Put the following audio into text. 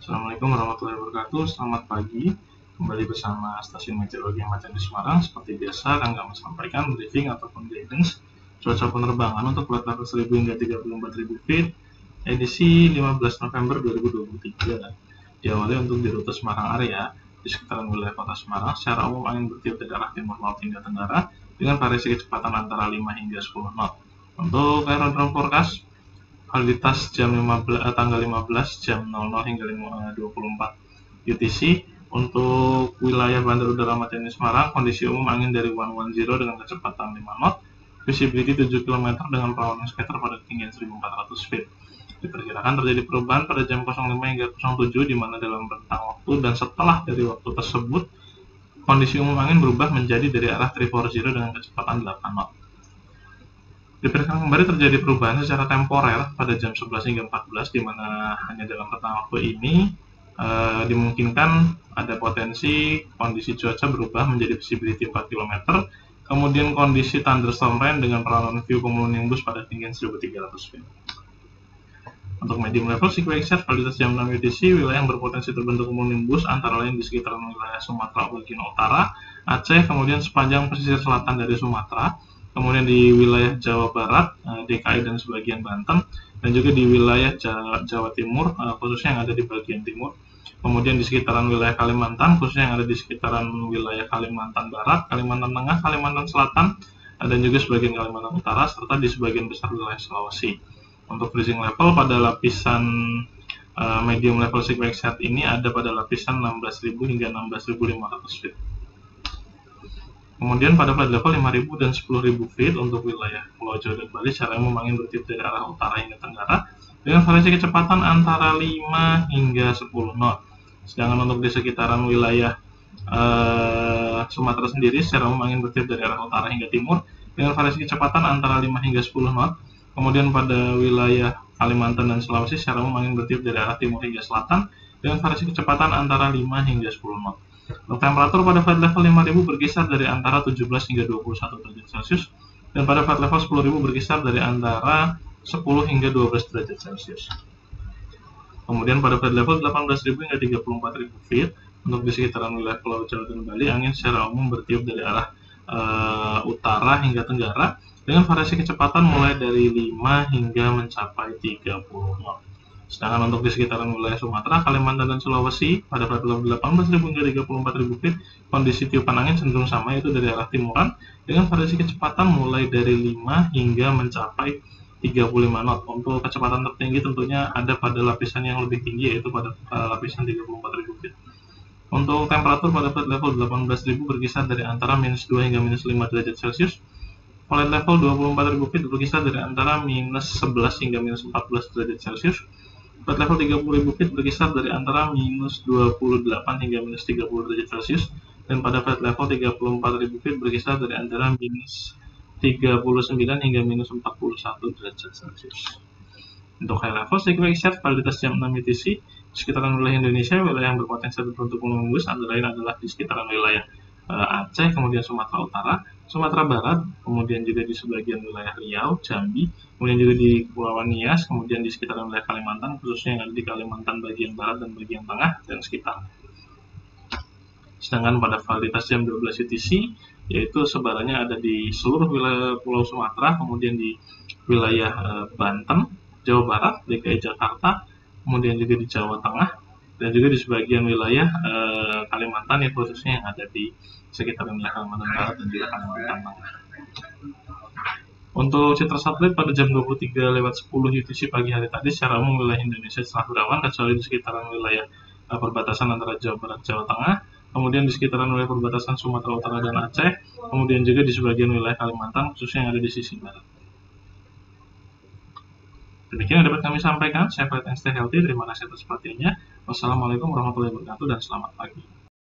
Assalamualaikum warahmatullahi wabarakatuh. Selamat pagi. Kembali bersama Stasiun Meteorologi Ahmad Yani Semarang. Seperti biasa, akan kami sampaikan briefing ataupun guidance cuaca penerbangan untuk flight level 1000 hingga 34.000 feet edisi 15 November 2023. Diawali untuk di rute Semarang area di sekitaran wilayah kota Semarang. Secara umum angin bertiup dari arah timur laut hingga tenggara dengan variasi kecepatan antara 5 hingga 10 knot. Untuk aerodrome forecast validitas tanggal 15 jam 00 hingga 24 UTC. Untuk wilayah Bandar Udara Ahmad Yani Semarang, kondisi umum angin dari 110 dengan kecepatan 5 knot, visibility 7 km dengan perawanan scatter pada ketinggian 1400 feet. Diperkirakan terjadi perubahan pada jam 05 hingga 07, di mana dalam rentang waktu dan setelah dari waktu tersebut, kondisi umum angin berubah menjadi dari arah 340 dengan kecepatan 8 knot. Diperkirakan kembali terjadi perubahan secara temporer pada jam 11 hingga 14, di mana hanya dalam rentang waktu ini dimungkinkan ada potensi kondisi cuaca berubah menjadi visibility 4 km, kemudian kondisi thunderstorm rain dengan perawanan view cumulonimbus pada ketinggian 1300 feet. Untuk medium level sequence set validitas jam 6 UTC, wilayah yang berpotensi terbentuk cumulonimbus antara lain di sekitaran wilayah Sumatera bagian utara, Aceh, kemudian sepanjang pesisir selatan dari Sumatera, kemudian di wilayah Jawa Barat, DKI dan sebagian Banten, dan juga di wilayah Jawa Timur, khususnya yang ada di bagian timur, kemudian di sekitaran wilayah Kalimantan, khususnya yang ada di sekitaran wilayah Kalimantan Barat, Kalimantan Tengah, Kalimantan Selatan, dan juga sebagian Kalimantan Utara, serta di sebagian besar wilayah Sulawesi. Untuk freezing level pada lapisan medium level sequence set ini ada pada lapisan 16.000 hingga 16.500 feet. Kemudian pada flight level 5.000 dan 10.000 feet untuk wilayah Pulau Jawa dan Bali, secara umum angin bertiup dari arah utara hingga tenggara dengan variasi kecepatan antara 5 hingga 10 knot. Sedangkan untuk di sekitaran wilayah Sumatera sendiri, secara umum angin bertiup dari arah utara hingga timur dengan variasi kecepatan antara 5 hingga 10 knot. Kemudian pada wilayah Kalimantan dan Sulawesi, secara umum angin bertiup dari arah timur hingga selatan dengan variasi kecepatan antara 5 hingga 10 knot. Untuk temperatur pada flight level 5.000 berkisar dari antara 17 hingga 21 derajat Celcius, dan pada flight level 10.000 berkisar dari antara 10 hingga 12 derajat Celcius. Kemudian pada flight level 18.000 hingga 34.000 feet untuk di sekitaran wilayah Pulau Jawa dan Bali, angin secara umum bertiup dari arah utara hingga tenggara dengan variasi kecepatan mulai dari 5 hingga mencapai 30 knot. Sedangkan untuk di sekitaran wilayah Sumatera, Kalimantan, dan Sulawesi pada flight level 18.000 hingga 34.000 feet, kondisi tiupan angin cenderung sama, yaitu dari arah timuran dengan variasi kecepatan mulai dari 5 hingga mencapai 35 knot. Untuk kecepatan tertinggi tentunya ada pada lapisan yang lebih tinggi, yaitu pada lapisan 34.000 feet. Untuk temperatur pada flight level 18.000 berkisar dari antara -2 hingga -5 derajat Celcius. Flight level 24.000 feet berkisar dari antara -11 hingga -14 derajat Celcius. Flight level 30.000 feet berkisar dari antara -28 hingga -30 derajat Celcius, dan pada flight level 34.000 feet berkisar dari antara -39 hingga -41 derajat Celcius. Untuk high level sequence set validitas jam 6 UTC, di sekitaran wilayah Indonesia, wilayah yang berpotensi terbentuk cumulonimbus antara lain adalah di sekitaran wilayah Aceh, kemudian Sumatera Utara, Sumatera Barat, kemudian juga di sebagian wilayah Riau, Jambi, kemudian juga di Kepulauan Nias, kemudian di sekitaran wilayah Kalimantan, khususnya yang ada di Kalimantan bagian barat dan bagian tengah dan sekitar. Sedangkan pada validitas jam 12 UTC, yaitu sebarannya ada di seluruh wilayah Pulau Sumatera, kemudian di wilayah Banten, Jawa Barat, DKI Jakarta, kemudian juga di Jawa Tengah, dan juga di sebagian wilayah Kalimantan, yang khususnya yang ada di sekitar wilayah Kalimantan Barat dan juga Kalimantan Tengah. Untuk citra satelit pada jam 23:10 UTC pagi hari tadi, secara umum wilayah Indonesia cerah berawan kecuali di sekitaran wilayah perbatasan antara Jawa Barat Jawa Tengah, kemudian di sekitaran wilayah perbatasan Sumatera Utara dan Aceh, kemudian juga di sebagian wilayah Kalimantan khususnya yang ada di sisi barat. Demikian yang dapat kami sampaikan. Saya Fred and Stay Healthy. Terima kasih atas perhatiannya. Wassalamualaikum warahmatullahi wabarakatuh dan selamat pagi.